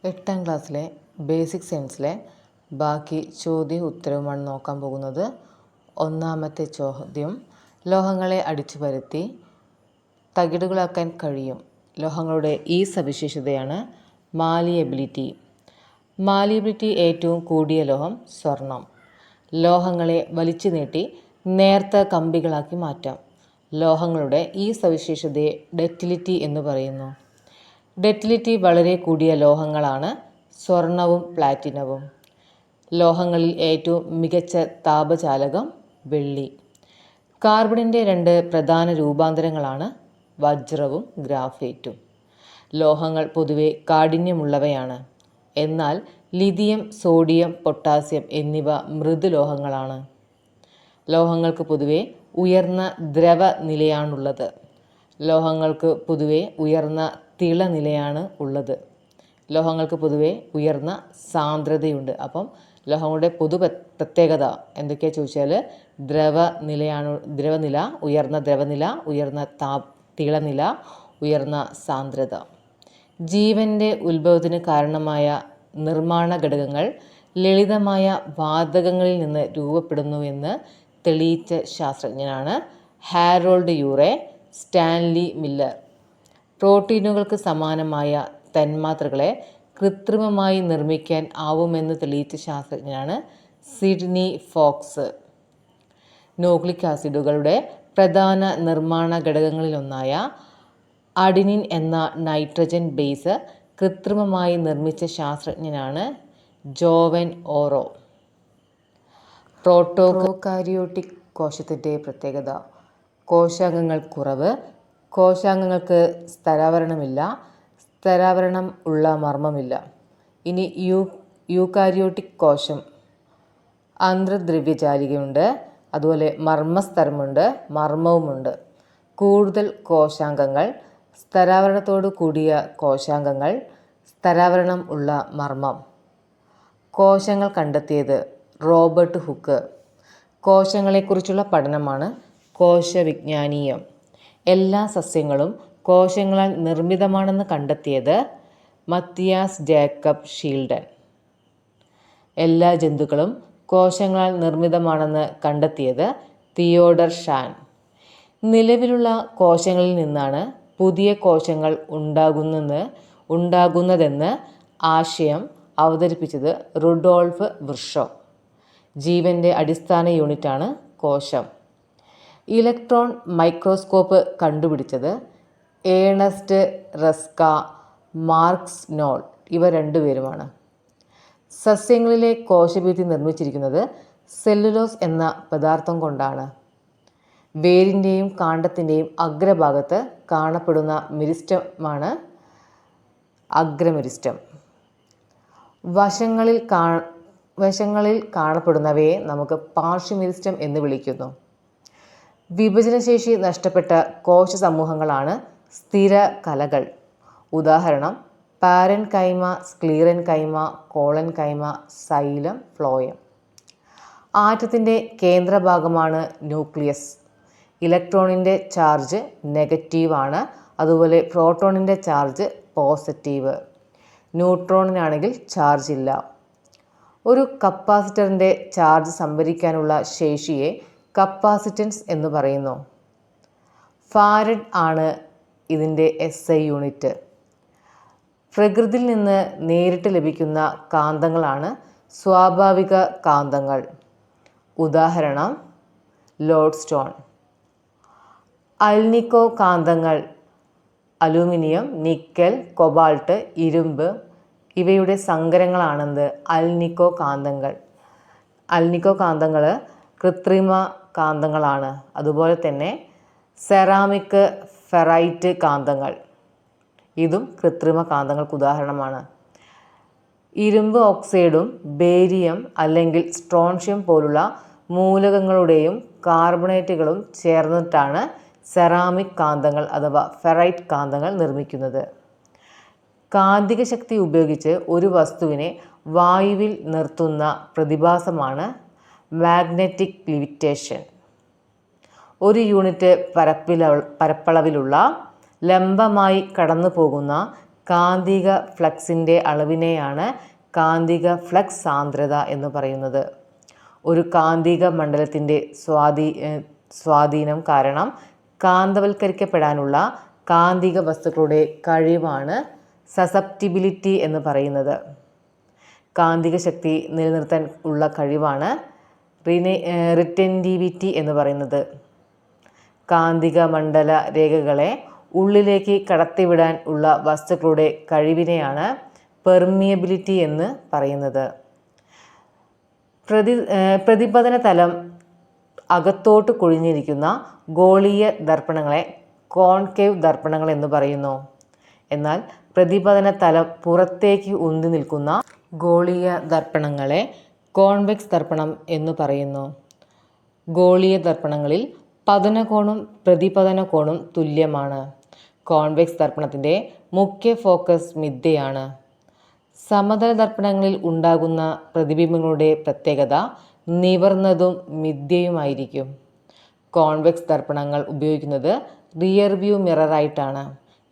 8ാം ക്ലാസ്സിലെ ബേസിക് സയൻസിലെ ബാക്കി ചോദ്യവും ഉത്തരവുമാണ് നോക്കാൻ പോകുന്നത്. ഒന്നാമത്തെ ചോദ്യം, ലോഹങ്ങളെ അടിച്ചു പരത്തി തകിടുകളാക്കാൻ കഴിയും. ലോഹങ്ങളുടെ ഈ സവിശേഷതയാണ് മാലിയബിലിറ്റി. മാലിയബിലിറ്റി ഏറ്റവും കൂടിയ ലോഹം സ്വർണം. ലോഹങ്ങളെ വലിച്ചു നീട്ടി നേർത്ത കമ്പികളാക്കി മാറ്റാം. ലോഹങ്ങളുടെ ഈ സവിശേഷതയെ ഡക്റ്റിലിറ്റി എന്ന് പറയുന്നു. ഡക്റ്റിലിറ്റി വളരെ കൂടിയ ലോഹങ്ങളാണ് സ്വർണവും പ്ലാറ്റിനവും. ലോഹങ്ങളിൽ ഏറ്റവും മികച്ച താപചാലകം വെള്ളി. കാർബണിൻ്റെ 2 പ്രധാന രൂപാന്തരങ്ങളാണ് വജ്രവും ഗ്രാഫൈറ്റും. ലോഹങ്ങൾ പൊതുവെ കാഠിന്യമുള്ളവയാണ്. എന്നാൽ ലിഥിയം, സോഡിയം, പൊട്ടാസ്യം എന്നിവ മൃദുലോഹങ്ങളാണ്. ലോഹങ്ങൾക്ക് പൊതുവെ ഉയർന്ന ദ്രവനിലയാണുള്ളത്. ലോഹങ്ങൾക്ക് പൊതുവെ ഉയർന്ന തിളനിലയാണ് ഉള്ളത്. ലോഹങ്ങൾക്ക് പൊതുവെ ഉയർന്ന സാന്ദ്രതയുണ്ട്. അപ്പം ലോഹങ്ങളുടെ പ്രത്യേകത എന്തൊക്കെയാ ചോദിച്ചാൽ ദ്രവനില, ഉയർന്ന ദ്രവനില, ഉയർന്ന തിളനില, ഉയർന്ന സാന്ദ്രത. ജീവൻ്റെ ഉത്ഭവത്തിന് കാരണമായ നിർമ്മാണ ഘടകങ്ങൾ ലളിതമായ വാതകങ്ങളിൽ നിന്ന് രൂപപ്പെടുന്നുവെന്ന് തെളിയിച്ച ശാസ്ത്രജ്ഞനാണ് ഹാരോൾഡ് യൂറേ സ്റ്റാൻലി മില്ലർ. പ്രോട്ടീനുകൾക്ക് സമാനമായ തന്മാത്രകളെ കൃത്രിമമായി നിർമ്മിക്കാൻ ആവുമെന്ന് തെളിയിച്ച ശാസ്ത്രജ്ഞനാണ് സിഡ്നി ഫോക്സ്. ന്യൂക്ലിക് ആസിഡുകളുടെ പ്രധാന നിർമ്മാണ ഘടകങ്ങളിലൊന്നായ അഡിനിൻ എന്ന നൈട്രജൻ ബേസ് കൃത്രിമമായി നിർമ്മിച്ച ശാസ്ത്രജ്ഞനാണ് ജോവൻ ഓറോ. പ്രോകാരിയോട്ടിക് കോശത്തിൻ്റെ പ്രത്യേകത: കോശാംഗങ്ങൾ കുറവ്. കോശാംഗങ്ങൾക്ക് സ്തരാവരണമില്ല. സ്തരാവരണം ഉള്ള മർമ്മമില്ല. ഇനി യൂക്കാരിയോട്ടിക് കോശം അന്തർദ്രവ്യജാലികയുണ്ട്. അതുപോലെ മർമ്മസ്തരമുണ്ട്, മർമ്മവുമുണ്ട്. കൂടുതൽ കോശാംഗങ്ങൾ, സ്തരാവരണത്തോടു കൂടിയ കോശാംഗങ്ങൾ, സ്തരാവരണം ഉള്ള മർമ്മം. കോശങ്ങൾ കണ്ടെത്തിയത് റോബർട്ട് ഹുക്ക്. കോശങ്ങളെക്കുറിച്ചുള്ള പഠനമാണ് കോശവിജ്ഞാനീയം. എല്ലാ സസ്യങ്ങളും കോശങ്ങളാൽ നിർമ്മിതമാണെന്ന് കണ്ടെത്തിയത് മത്തിയാസ് ജേക്കബ് ഷീൽഡൻ. എല്ലാ ജന്തുക്കളും കോശങ്ങളാൽ നിർമ്മിതമാണെന്ന് കണ്ടെത്തിയത് തിയോഡർ ഷാൻ. നിലവിലുള്ള കോശങ്ങളിൽ നിന്നാണ് പുതിയ കോശങ്ങൾ ഉണ്ടാകുന്നതെന്ന് ആശയം അവതരിപ്പിച്ചത് റുഡോൾഫ് വിർഷോ. ജീവൻ്റെ അടിസ്ഥാന യൂണിറ്റാണ് കോശം. ഇലക്ട്രോൺ മൈക്രോസ്കോപ്പ് കണ്ടുപിടിച്ചത് ഏണസ്റ്റ് റസ്ക, മാർക്സ് നോൾ ഇവ രണ്ടുപേരുമാണ്. സസ്യങ്ങളിലെ കോശഭിത്തി നിർമ്മിച്ചിരിക്കുന്നത് സെല്ലുലോസ് എന്ന പദാർത്ഥം കൊണ്ടാണ്. വേരിൻ്റെയും കാണ്ഡത്തിൻ്റെയും അഗ്രഭാഗത്ത് കാണപ്പെടുന്ന മെരിസ്റ്റമാണ് അഗ്രമെരിസ്റ്റം. വശങ്ങളിൽ കാണപ്പെടുന്നവയെ നമുക്ക് പാർശ്വമെരിസ്റ്റം എന്ന് വിളിക്കുന്നു. വിഭജനശേഷി നഷ്ടപ്പെട്ട കോശ സമൂഹങ്ങളാണ് സ്ഥിര കലകൾ. ഉദാഹരണം parenchyma, sclerenchyma, collenchyma, xylem, phloem. ആറ്റത്തിൻ്റെ കേന്ദ്രഭാഗമാണ് ന്യൂക്ലിയസ്. ഇലക്ട്രോണിൻ്റെ ചാർജ് നെഗറ്റീവാണ്. അതുപോലെ പ്രോട്ടോണിൻ്റെ ചാർജ് പോസിറ്റീവ്. ന്യൂട്രോണിനാണെങ്കിൽ ചാർജ് ഇല്ല. ഒരു കപ്പാസിറ്ററിൻ്റെ ചാർജ് സംഭരിക്കാനുള്ള ശേഷിയെ കപ്പാസിറ്റൻസ് എന്ന് പറയുന്നു. ഫാരഡ് ആണ് ഇതിൻ്റെ SI യൂണിറ്റ്. പ്രകൃതിയിൽ നിന്ന് നേരിട്ട് ലഭിക്കുന്ന കാന്തങ്ങളാണ് സ്വാഭാവിക കാന്തങ്ങൾ. ഉദാഹരണം ലോഡ്സ്റ്റോൺ. അൽനിക്കോ കാന്തങ്ങൾ അലൂമിനിയം, നിക്കൽ, കൊബാൾട്ട്, ഇരുമ്പ് ഇവയുടെ സങ്കരങ്ങളാണെന്ത് അൽനിക്കോ കാന്തങ്ങൾ. അൽനിക്കോ കാന്തങ്ങൾ കൃത്രിമ കാന്തങ്ങളാണ്. അതുപോലെ തന്നെ സെറാമിക്, ഫെറൈറ്റ് കാന്തങ്ങൾ ഇതും കൃത്രിമ കാന്തങ്ങൾക്ക് ഉദാഹരണമാണ്. ഇരുമ്പ് ഓക്സൈഡും ബേരിയം അല്ലെങ്കിൽ സ്ട്രോൺഷ്യം പോലുള്ള മൂലകങ്ങളുടെയും കാർബണേറ്റുകളും ചേർന്നിട്ടാണ് സെറാമിക് കാന്തങ്ങൾ അഥവാ ഫെറൈറ്റ് കാന്തങ്ങൾ നിർമ്മിക്കുന്നത്. കാന്തിക ശക്തി ഉപയോഗിച്ച് ഒരു വസ്തുവിനെ വായുവിൽ നിർത്തുന്ന പ്രതിഭാസമാണ് മാഗ്നെറ്റിക് ലിവിറ്റേഷൻ. ഒരു യൂണിറ്റ് പരപ്പളവിലുള്ള ലംബമായി കടന്നു പോകുന്ന കാന്തിക ഫ്ലക്സിൻ്റെ അളവിനെയാണ് കാന്തിക ഫ്ലക്സ് സാന്ദ്രത എന്ന് പറയുന്നത്. ഒരു കാന്തിക മണ്ഡലത്തിൻ്റെ സ്വാധീനം കാരണം കാന്തവൽക്കരിക്കപ്പെടാനുള്ള കാന്തിക വസ്തുക്കളുടെ കഴിവാണ് സസെപ്റ്റിബിലിറ്റി എന്ന് പറയുന്നത്. കാന്തിക ശക്തി നിലനിർത്താൻ ഉള്ള കഴിവാണ് റിറ്റൻറ്റിവിറ്റി എന്ന് പറയുന്നത്. കാന്തിക മണ്ഡല രേഖകളെ ഉള്ളിലേക്ക് കടത്തിവിടാൻ ഉള്ള വസ്തുക്കളുടെ കഴിവിനെയാണ് പെർമിയബിലിറ്റി എന്ന് പറയുന്നത്. പ്രതിപതന തലം അകത്തോട്ട് കുഴിഞ്ഞിരിക്കുന്ന ഗോളീയ ദർപ്പണങ്ങളെ കോൺകേവ് ദർപ്പണങ്ങൾ എന്ന് പറയുന്നു. എന്നാൽ പ്രതിപതന തലം പുറത്തേക്ക് ഉന്തി നിൽക്കുന്ന ഗോളീയ ദർപ്പണങ്ങളെ കോൺവെക്സ് ദർപ്പണം എന്ന് പറയുന്നു. ഗോളീയ ദർപ്പണങ്ങളിൽ പതനകോണും പ്രതിപതന കോണും തുല്യമാണ്. കോൺവെക്സ് ദർപ്പണത്തിൻ്റെ മുഖ്യ ഫോക്കസ് മിഥ്യയാണ്. സമതല ദർപ്പണങ്ങളിൽ ഉണ്ടാകുന്ന പ്രതിബിംബങ്ങളുടെ പ്രത്യേകത നിവർന്നതും മിഥ്യയുമായിരിക്കും. കോൺവെക്സ് ദർപ്പണങ്ങൾ ഉപയോഗിക്കുന്നത് റിയർ വ്യൂ മിററായിട്ടാണ്.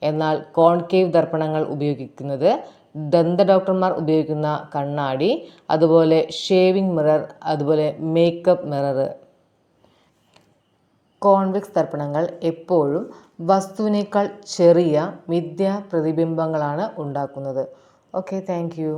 എന്നാൽ കോൺകേവ് ദർപ്പണങ്ങൾ ഉപയോഗിക്കുന്നത് ദന്ത ഡോക്ടർമാർ ഉപയോഗിക്കുന്ന കണ്ണാടി, അതുപോലെ ഷേവിംഗ് മിറർ, അതുപോലെ മേക്കപ്പ് മിറർ. കോൺവെക്സ് ദർപ്പണങ്ങൾ എപ്പോഴും വസ്തുവിനേക്കാൾ ചെറിയ മിഥ്യാ പ്രതിബിംബങ്ങളാണ് ഉണ്ടാക്കുന്നത്. Okay, thank you.